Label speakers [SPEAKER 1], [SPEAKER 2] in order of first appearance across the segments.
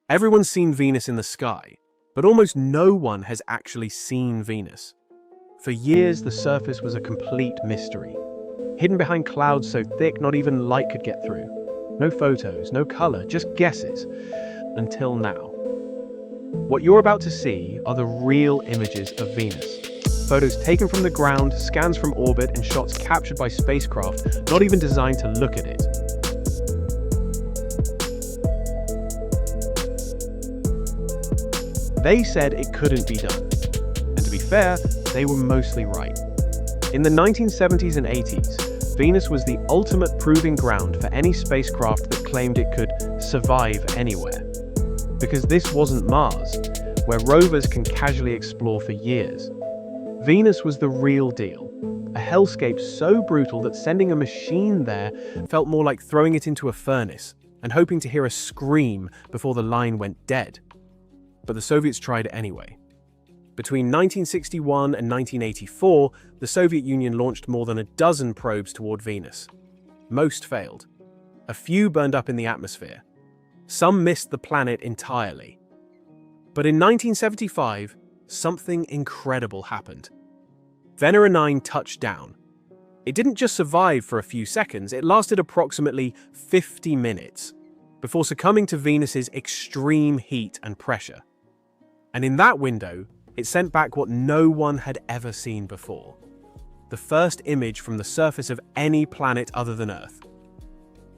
[SPEAKER 1] Everyone's seen Venus in the sky, but almost no one has actually seen Venus. For years, the surface was a complete mystery, hidden behind clouds so thick not even light could get through. No photos, no color, just guesses. Until now. What you're about to see are the real images of Venus. Photos taken from the ground, scans from orbit, and shots captured by spacecraft not even designed to look at it. They said it couldn't be done. And to be fair, they were mostly right. In the 1970s and 80s, Venus was the ultimate proving ground for any spacecraft that claimed it could survive anywhere. Because this wasn't Mars, where rovers can casually explore for years. Venus was the real deal, a hellscape so brutal that sending a machine there felt more like throwing it into a furnace and hoping to hear a scream before the line went dead. But the Soviets tried anyway. Between 1961 and 1984, the Soviet Union launched more than a dozen probes toward Venus. Most failed. A few burned up in the atmosphere. Some missed the planet entirely. But in 1975, something incredible happened. Venera 9 touched down. It didn't just survive for a few seconds, it lasted approximately 50 minutes before succumbing to Venus's extreme heat and pressure. And in that window, it sent back what no one had ever seen before. The first image from the surface of any planet other than Earth.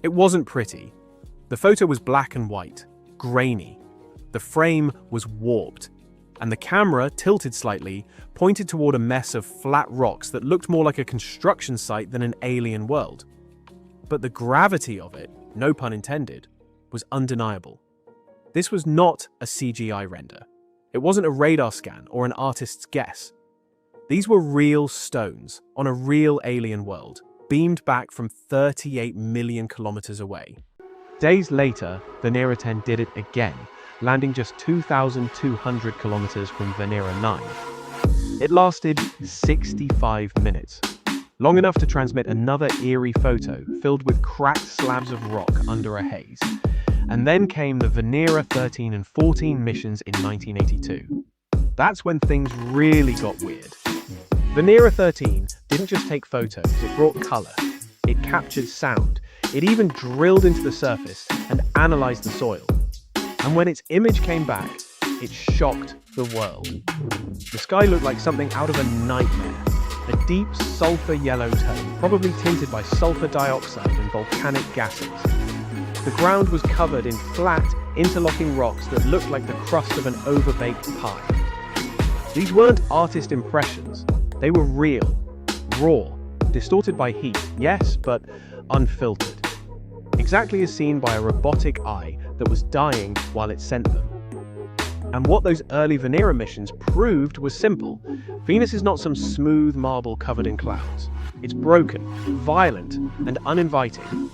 [SPEAKER 1] It wasn't pretty. The photo was black and white, grainy. The frame was warped, and the camera, tilted slightly, pointed toward a mess of flat rocks that looked more like a construction site than an alien world. But the gravity of it, no pun intended, was undeniable. This was not a CGI render. It wasn't a radar scan or an artist's guess. These were real stones on a real alien world, beamed back from 38 million kilometers away. Days later, Venera 10 did it again, landing just 2,200 kilometers from Venera 9. It lasted 65 minutes, long enough to transmit another eerie photo filled with cracked slabs of rock under a haze. And then came the Venera 13 and 14 missions in 1982. That's when things really got weird. Venera 13 didn't just take photos, it brought color. It captured sound. It even drilled into the surface and analyzed the soil. And when its image came back, it shocked the world. The sky looked like something out of a nightmare. A deep sulfur yellow tone, probably tinted by sulfur dioxide and volcanic gases. The ground was covered in flat, interlocking rocks that looked like the crust of an overbaked pie. These weren't artist impressions. They were real, raw, distorted by heat, yes, but unfiltered. Exactly as seen by a robotic eye that was dying while it sent them. And what those early Venera missions proved was simple. Venus is not some smooth marble covered in clouds. It's broken, violent, and uninviting.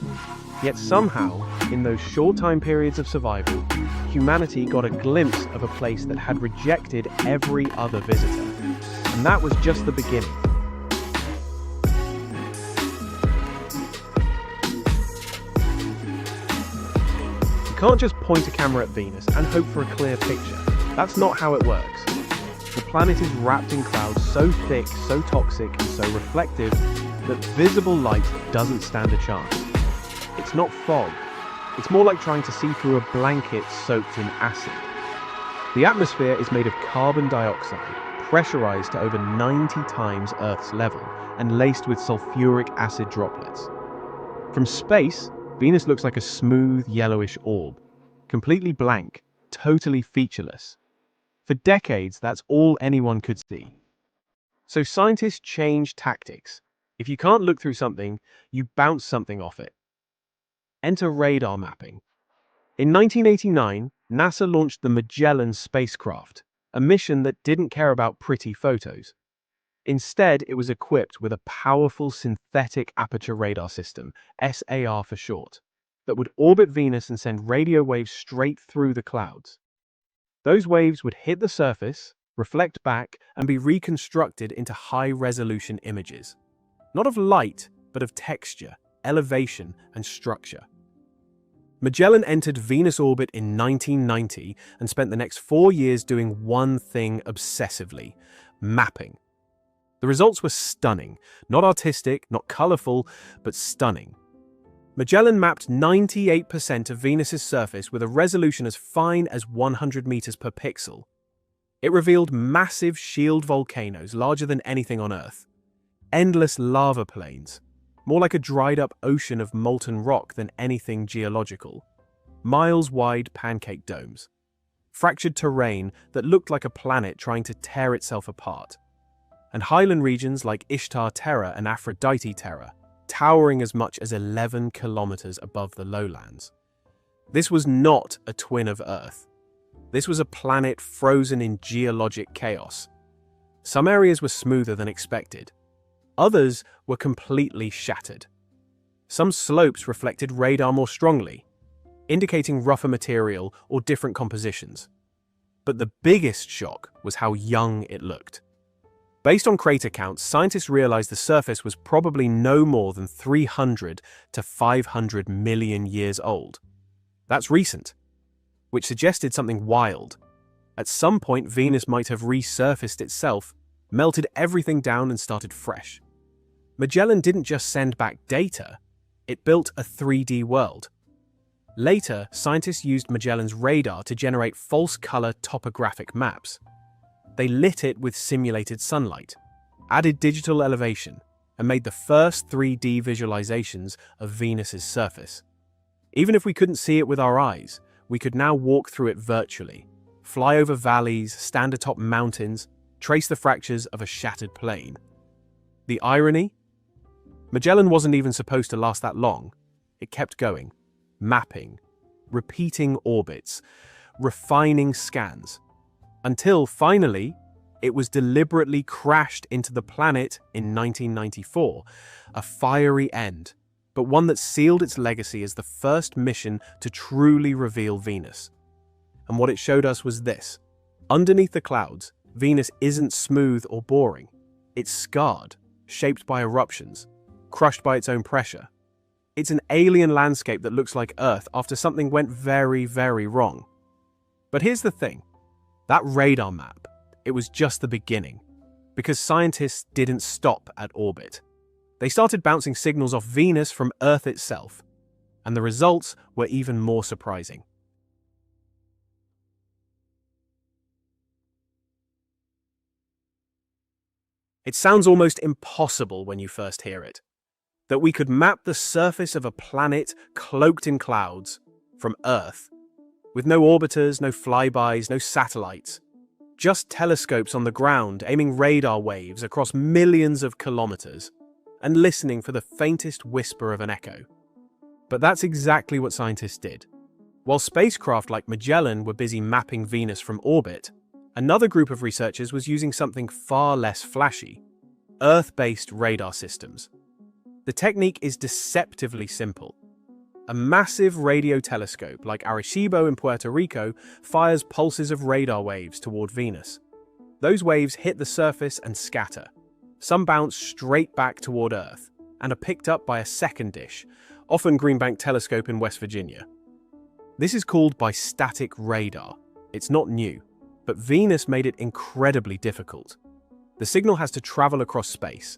[SPEAKER 1] Yet somehow, in those short time periods of survival, humanity got a glimpse of a place that had rejected every other visitor. And that was just the beginning. You can't just point a camera at Venus and hope for a clear picture. That's not how it works. The planet is wrapped in clouds so thick, so toxic, and so reflective that visible light doesn't stand a chance. It's not fog. It's more like trying to see through a blanket soaked in acid. The atmosphere is made of carbon dioxide, pressurized to over 90 times Earth's level, and laced with sulfuric acid droplets. From space, Venus looks like a smooth, yellowish orb, completely blank, totally featureless. For decades, that's all anyone could see. So scientists changed tactics. If you can't look through something, you bounce something off it. Enter radar mapping. In 1989, NASA launched the Magellan spacecraft, a mission that didn't care about pretty photos. Instead, it was equipped with a powerful synthetic aperture radar system, SAR for short, that would orbit Venus and send radio waves straight through the clouds. Those waves would hit the surface, reflect back, and be reconstructed into high-resolution images. Not of light, but of texture, elevation, and structure. Magellan entered Venus orbit in 1990 and spent the next 4 years doing one thing obsessively: mapping. The results were stunning. Not artistic, not colorful, but stunning. Magellan mapped 98% of Venus's surface with a resolution as fine as 100 meters per pixel. It revealed massive shield volcanoes larger than anything on Earth, endless lava plains, more like a dried-up ocean of molten rock than anything geological, miles-wide pancake domes, fractured terrain that looked like a planet trying to tear itself apart, and highland regions like Ishtar Terra and Aphrodite Terra, towering as much as 11 kilometers above the lowlands. This was not a twin of Earth. This was a planet frozen in geologic chaos. Some areas were smoother than expected. Others were completely shattered. Some slopes reflected radar more strongly, indicating rougher material or different compositions. But the biggest shock was how young it looked. Based on crater counts, scientists realized the surface was probably no more than 300 to 500 million years old. That's recent, which suggested something wild. At some point, Venus might have resurfaced itself, melted everything down and started fresh. Magellan didn't just send back data, it built a 3D world. Later, scientists used Magellan's radar to generate false-color topographic maps. They lit it with simulated sunlight, added digital elevation, and made the first 3D visualizations of Venus's surface. Even if we couldn't see it with our eyes, we could now walk through it virtually, fly over valleys, stand atop mountains, trace the fractures of a shattered plain. The irony? Magellan wasn't even supposed to last that long. It kept going, mapping, repeating orbits, refining scans, until finally, it was deliberately crashed into the planet in 1994, a fiery end, but one that sealed its legacy as the first mission to truly reveal Venus. And what it showed us was this: underneath the clouds, Venus isn't smooth or boring. It's scarred, shaped by eruptions, crushed by its own pressure. It's an alien landscape that looks like Earth after something went very, very wrong. But here's the thing. That radar map, it was just the beginning, because scientists didn't stop at orbit. They started bouncing signals off Venus from Earth itself, and the results were even more surprising. It sounds almost impossible when you first hear it, that we could map the surface of a planet cloaked in clouds from Earth, with no orbiters, no flybys, no satellites, just telescopes on the ground aiming radar waves across millions of kilometers and listening for the faintest whisper of an echo. But that's exactly what scientists did. While spacecraft like Magellan were busy mapping Venus from orbit, another group of researchers was using something far less flashy: Earth-based radar systems. The technique is deceptively simple. A massive radio telescope like Arecibo in Puerto Rico fires pulses of radar waves toward Venus. Those waves hit the surface and scatter. Some bounce straight back toward Earth and are picked up by a second dish, often Greenbank Telescope in West Virginia. This is called bistatic radar. It's not new, but Venus made it incredibly difficult. The signal has to travel across space,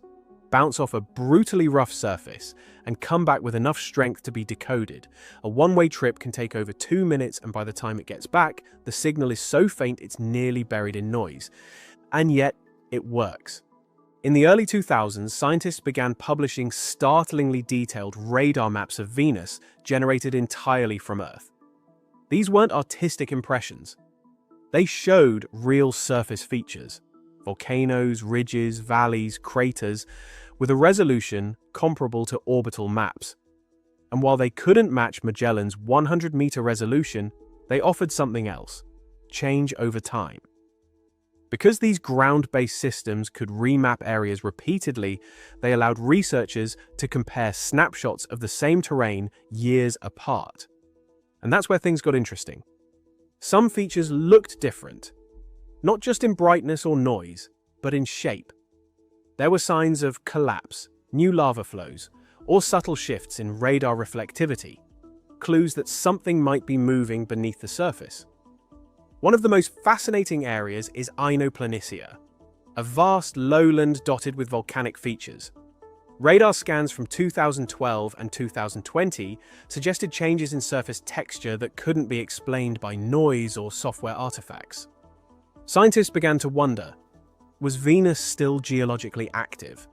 [SPEAKER 1] bounce off a brutally rough surface, and come back with enough strength to be decoded. A one-way trip can take over 2 minutes, and by the time it gets back, the signal is so faint it's nearly buried in noise. And yet, it works. In the early 2000s, scientists began publishing startlingly detailed radar maps of Venus generated entirely from Earth. These weren't artistic impressions. They showed real surface features: volcanoes, ridges, valleys, craters, with a resolution comparable to orbital maps. And while they couldn't match Magellan's 100-meter resolution, they offered something else: change over time. Because these ground-based systems could remap areas repeatedly, they allowed researchers to compare snapshots of the same terrain years apart. And that's where things got interesting. Some features looked different, not just in brightness or noise, but in shape. There were signs of collapse, new lava flows, or subtle shifts in radar reflectivity. clues that something might be moving beneath the surface. One of the most fascinating areas is Aino Planitia, a vast lowland dotted with volcanic features. Radar scans from 2012 and 2020 suggested changes in surface texture that couldn't be explained by noise or software artifacts. Scientists began to wonder, was Venus still geologically active?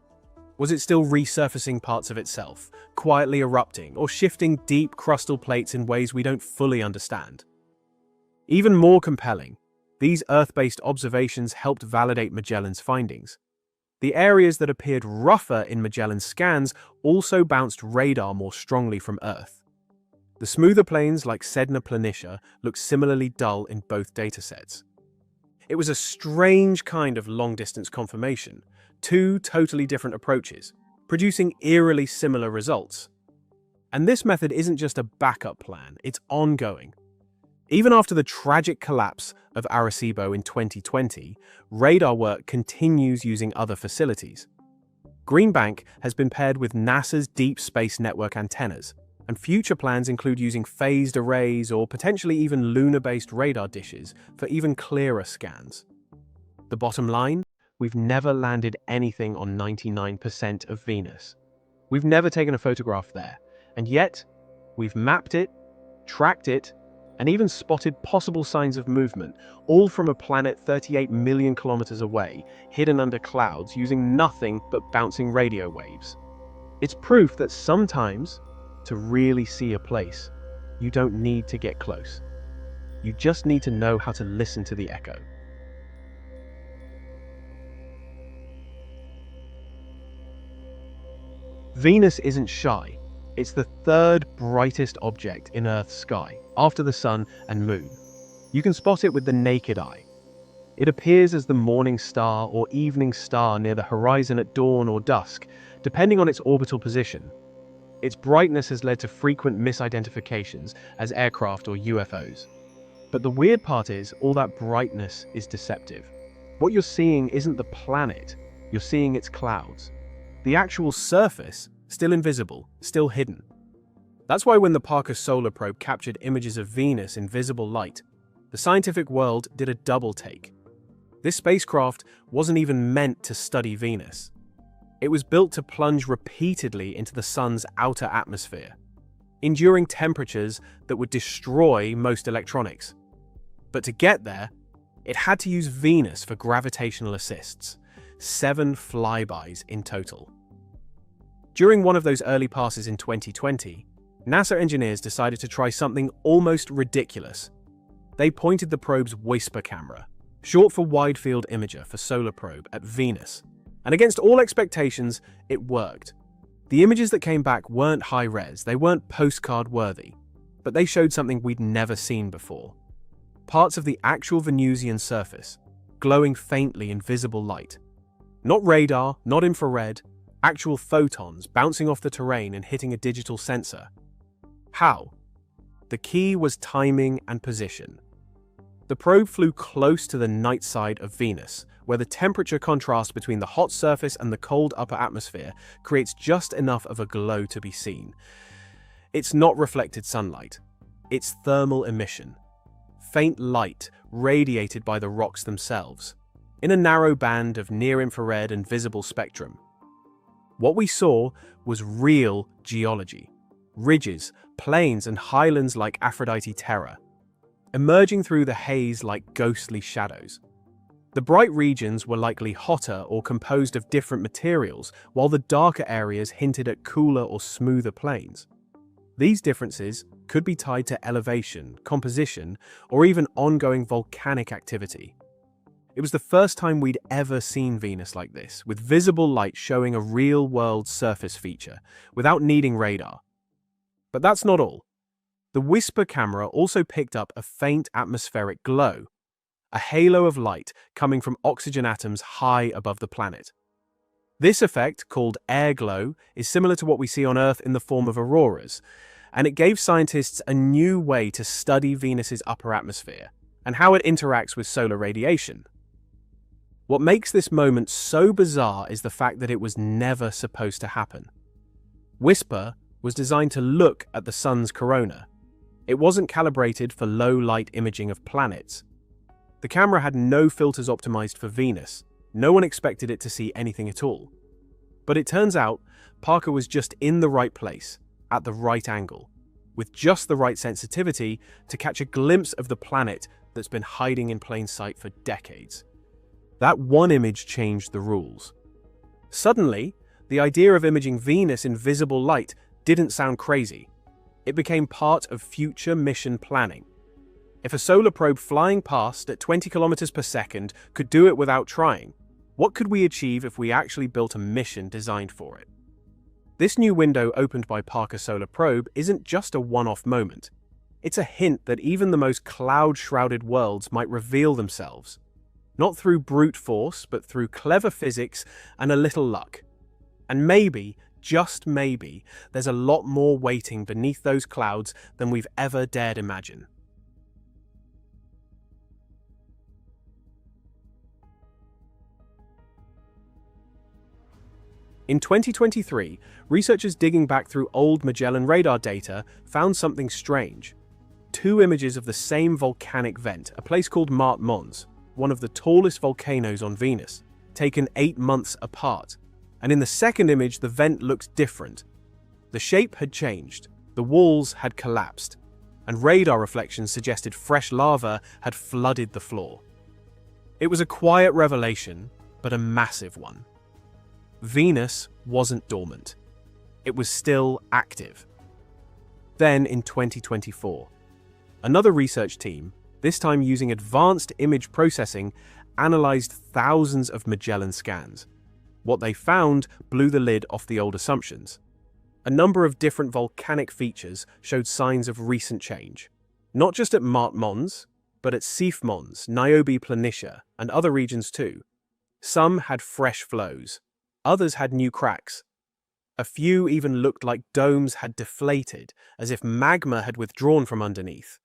[SPEAKER 1] Was it still resurfacing parts of itself, quietly erupting, or shifting deep crustal plates in ways we don't fully understand? Even more compelling, these Earth-based observations helped validate Magellan's findings. The areas that appeared rougher in Magellan's scans also bounced radar more strongly from Earth. The smoother plains like Sedna Planitia looked similarly dull in both datasets. It was a strange kind of long-distance confirmation, two totally different approaches, producing eerily similar results. And this method isn't just a backup plan, it's ongoing. Even after the tragic collapse of Arecibo in 2020, radar work continues using other facilities. Greenbank has been paired with NASA's Deep Space Network antennas, and future plans include using phased arrays or potentially even lunar-based radar dishes for even clearer scans. The bottom line? We've never landed anything on 99% of Venus. We've never taken a photograph there, and yet we've mapped it, tracked it, and even spotted possible signs of movement, all from a planet 38 million kilometers away, hidden under clouds using nothing but bouncing radio waves. It's proof that sometimes, to really see a place, you don't need to get close. You just need to know how to listen to the echo. Venus isn't shy. It's the third brightest object in Earth's sky, after the Sun and Moon. You can spot it with the naked eye. It appears as the morning star or evening star near the horizon at dawn or dusk, depending on its orbital position. Its brightness has led to frequent misidentifications as aircraft or UFOs. But the weird part is, all that brightness is deceptive. What you're seeing isn't the planet, you're seeing its clouds. The actual surface, still invisible, still hidden. That's why when the Parker Solar Probe captured images of Venus in visible light, the scientific world did a double take. This spacecraft wasn't even meant to study Venus. It was built to plunge repeatedly into the Sun's outer atmosphere, enduring temperatures that would destroy most electronics. But to get there, it had to use Venus for gravitational assists, 7 flybys in total. During one of those early passes in 2020, NASA engineers decided to try something almost ridiculous. They pointed the probe's WISPR camera, short for Wide Field Imager for Solar Probe, at Venus. And against all expectations, it worked. The images that came back weren't high-res, they weren't postcard-worthy, but they showed something we'd never seen before. Parts of the actual Venusian surface, glowing faintly in visible light. Not radar, not infrared, actual photons bouncing off the terrain and hitting a digital sensor. How? The key was timing and position. The probe flew close to the night side of Venus, where the temperature contrast between the hot surface and the cold upper atmosphere creates just enough of a glow to be seen. It's not reflected sunlight. It's thermal emission. Faint light radiated by the rocks themselves, in a narrow band of near-infrared and visible spectrum. What we saw was real geology. Ridges, plains, and highlands like Aphrodite Terra, emerging through the haze like ghostly shadows. The bright regions were likely hotter or composed of different materials, while the darker areas hinted at cooler or smoother plains. These differences could be tied to elevation, composition, or even ongoing volcanic activity. It was the first time we'd ever seen Venus like this, with visible light showing a real-world surface feature, without needing radar. But that's not all. The WISPR camera also picked up a faint atmospheric glow, a halo of light coming from oxygen atoms high above the planet. This effect, called air glow, is similar to what we see on Earth in the form of auroras, and it gave scientists a new way to study Venus's upper atmosphere and how it interacts with solar radiation. What makes this moment so bizarre is the fact that it was never supposed to happen. WISPR was designed to look at the sun's corona, It wasn't calibrated for low-light imaging of planets. The camera had no filters optimized for Venus. No one expected it to see anything at all. But it turns out, Parker was just in the right place, at the right angle, with just the right sensitivity to catch a glimpse of the planet that's been hiding in plain sight for decades. That one image changed the rules. Suddenly, the idea of imaging Venus in visible light didn't sound crazy. It became part of future mission planning. If a solar probe flying past at 20 kilometers per second could do it without trying, what could we achieve if we actually built a mission designed for it? This new window opened by Parker Solar Probe isn't just a one-off moment. It's a hint that even the most cloud-shrouded worlds might reveal themselves. Not through brute force, but through clever physics and a little luck. And maybe, just maybe, there's a lot more waiting beneath those clouds than we've ever dared imagine. In 2023, researchers digging back through old Magellan radar data found something strange. 2 images of the same volcanic vent, a place called Mart Mons, one of the tallest volcanoes on Venus, taken 8 months apart. And in the second image, the vent looked different. The shape had changed, the walls had collapsed, and radar reflections suggested fresh lava had flooded the floor. It was a quiet revelation, but a massive one. Venus wasn't dormant. It was still active. Then, in 2024, another research team, this time using advanced image processing, analyzed thousands of Magellan scans. What they found blew the lid off the old assumptions. A number of different volcanic features showed signs of recent change. Not just at Mart Mons, but at Sif Mons, Niobe Planitia, and other regions too. Some had fresh flows. Others had new cracks. A few even looked like domes had deflated, as if magma had withdrawn from underneath.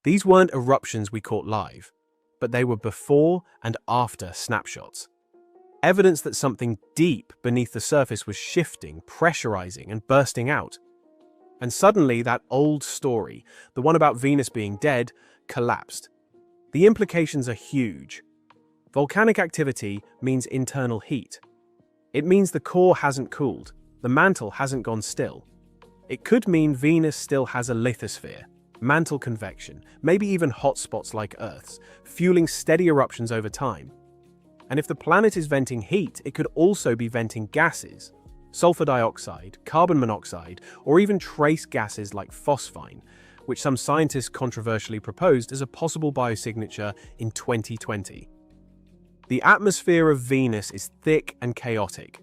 [SPEAKER 1] These weren't eruptions we caught live, but they were before and after snapshots. Evidence that something deep beneath the surface was shifting, pressurizing, and bursting out. And suddenly that old story, the one about Venus being dead, collapsed. The implications are huge. Volcanic activity means internal heat. It means the core hasn't cooled, the mantle hasn't gone still. It could mean Venus still has a lithosphere, mantle convection, maybe even hotspots like Earth's, fueling steady eruptions over time. And if the planet is venting heat, it could also be venting gases, sulfur dioxide, carbon monoxide, or even trace gases like phosphine, which some scientists controversially proposed as a possible biosignature in 2020. The atmosphere of Venus is thick and chaotic,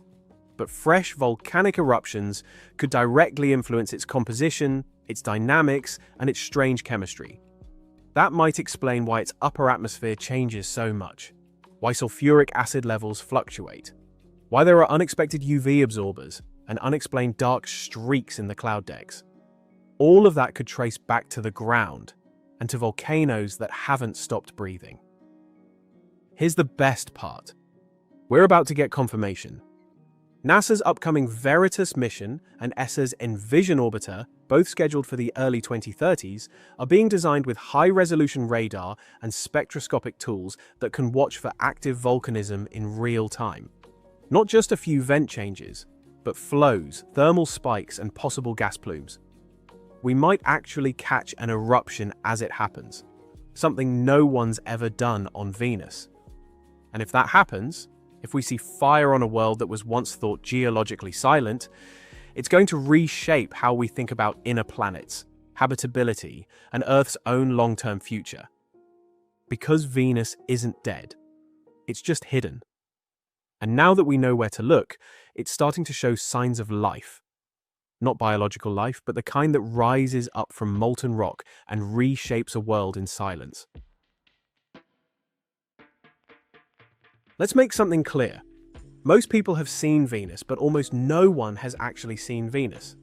[SPEAKER 1] but fresh volcanic eruptions could directly influence its composition, its dynamics, and its strange chemistry. That might explain why its upper atmosphere changes so much, why sulfuric acid levels fluctuate, why there are unexpected UV absorbers and unexplained dark streaks in the cloud decks. All of that could trace back to the ground and to volcanoes that haven't stopped breathing. Here's the best part. We're about to get confirmation. NASA's upcoming Veritas mission and ESA's Envision orbiter, both scheduled for the early 2030s, are being designed with high-resolution radar and spectroscopic tools that can watch for active volcanism in real time. Not just a few vent changes, but flows, thermal spikes, and possible gas plumes. We might actually catch an eruption as it happens, something no one's ever done on Venus. And if that happens, if we see fire on a world that was once thought geologically silent, it's going to reshape how we think about inner planets, habitability, and Earth's own long-term future. Because Venus isn't dead, it's just hidden. And now that we know where to look, it's starting to show signs of life. Not biological life, but the kind that rises up from molten rock and reshapes a world in silence. Let's make something clear. Most people have seen Venus, but almost no one has actually seen Venus.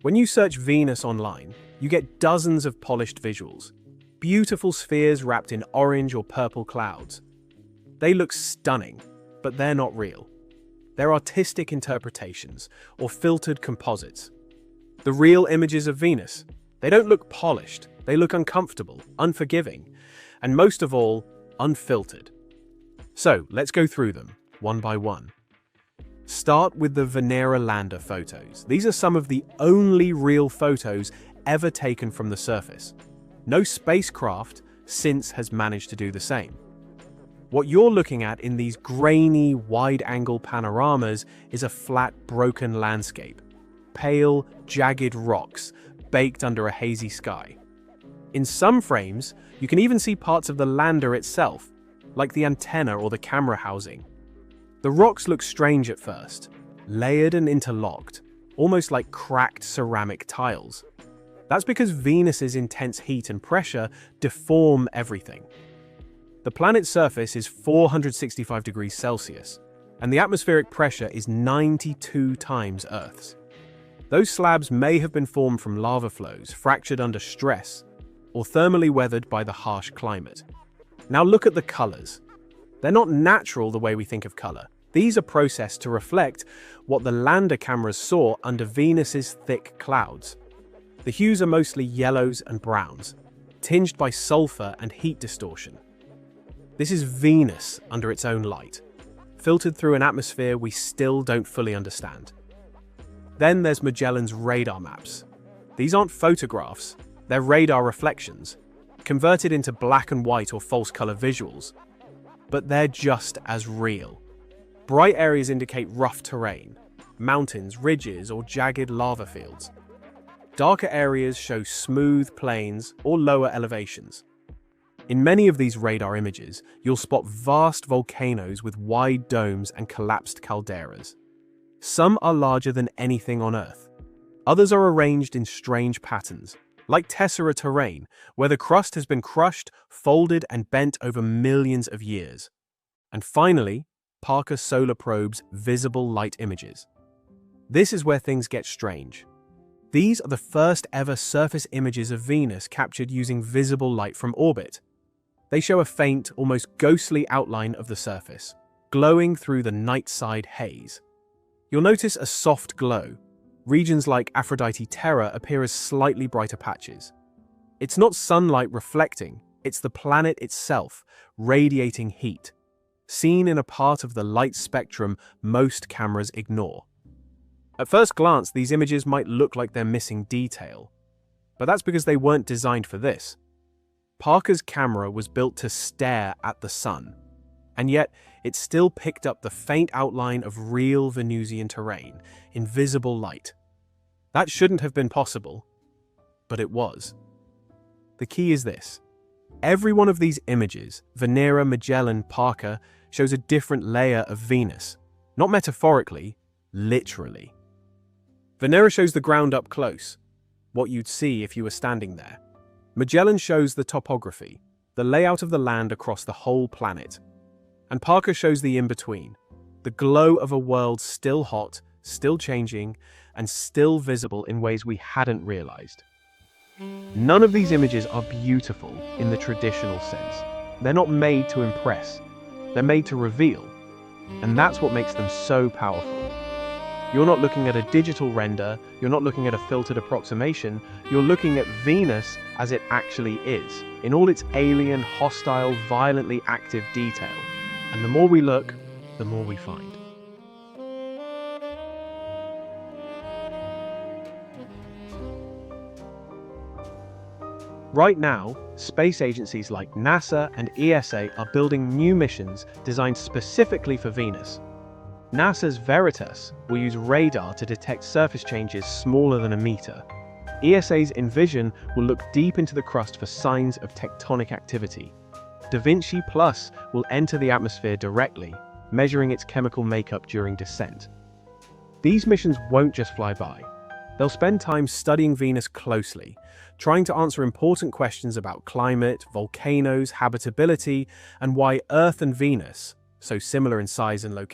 [SPEAKER 1] When you search Venus online, you get dozens of polished visuals. Beautiful spheres wrapped in orange or purple clouds. They look stunning, but they're not real. They're artistic interpretations or filtered composites. The real images of Venus, They don't look polished, they look uncomfortable, unforgiving, and most of all, unfiltered. So, let's go through them, one by one. Start with the Venera lander photos. These are some of the only real photos ever taken from the surface. No spacecraft since has managed to do the same. What you're looking at in these grainy, wide-angle panoramas is a flat, broken landscape. Pale, jagged rocks, baked under a hazy sky. In some frames, you can even see parts of the lander itself, like the antenna or the camera housing. The rocks look strange at first, layered and interlocked, almost like cracked ceramic tiles. That's because Venus's intense heat and pressure deform everything. The planet's surface is 465 degrees Celsius, and the atmospheric pressure is 92 times Earth's. Those slabs may have been formed from lava flows fractured under stress, or thermally weathered by the harsh climate. Now look at the colors. They're not natural the way we think of color. These are processed to reflect what the lander cameras saw under Venus's thick clouds. The hues are mostly yellows and browns, tinged by sulfur and heat distortion. This is Venus under its own light, filtered through an atmosphere we still don't fully understand. Then there's Magellan's radar maps. These aren't photographs, they're radar reflections, converted into black and white or false color visuals. But they're just as real. Bright areas indicate rough terrain, mountains, ridges, or jagged lava fields. Darker areas show smooth plains or lower elevations. In many of these radar images, you'll spot vast volcanoes with wide domes and collapsed calderas. Some are larger than anything on Earth. Others are arranged in strange patterns, like tessera terrain, where the crust has been crushed, folded, and bent over millions of years. And finally, Parker Solar Probe's visible light images. This is where things get strange. These are the first ever surface images of Venus captured using visible light from orbit. They show a faint, almost ghostly outline of the surface, glowing through the night-side haze. You'll notice a soft glow. Regions like Aphrodite Terra appear as slightly brighter patches. It's not sunlight reflecting, it's the planet itself, radiating heat, seen in a part of the light spectrum most cameras ignore. At first glance, these images might look like they're missing detail, but that's because they weren't designed for this. Parker's camera was built to stare at the sun, and yet it still picked up the faint outline of real Venusian terrain in visible light. That shouldn't have been possible, but it was. The key is this. Every one of these images, Venera, Magellan, Parker, shows a different layer of Venus. Not metaphorically, literally. Venera shows the ground up close, what you'd see if you were standing there. Magellan shows the topography, the layout of the land across the whole planet. And Parker shows the in-between, the glow of a world still hot, still changing, and still visible in ways we hadn't realized. None of these images are beautiful in the traditional sense. They're not made to impress. They're made to reveal. And that's what makes them so powerful. You're not looking at a digital render, you're not looking at a filtered approximation, you're looking at Venus as it actually is, in all its alien, hostile, violently active detail. And the more we look, the more we find. Right now, space agencies like NASA and ESA are building new missions designed specifically for Venus. NASA's Veritas will use radar to detect surface changes smaller than a meter. ESA's Envision will look deep into the crust for signs of tectonic activity. Da Vinci Plus will enter the atmosphere directly, measuring its chemical makeup during descent. These missions won't just fly by. They'll spend time studying Venus closely, trying to answer important questions about climate, volcanoes, habitability, and why Earth and Venus, so similar in size and location,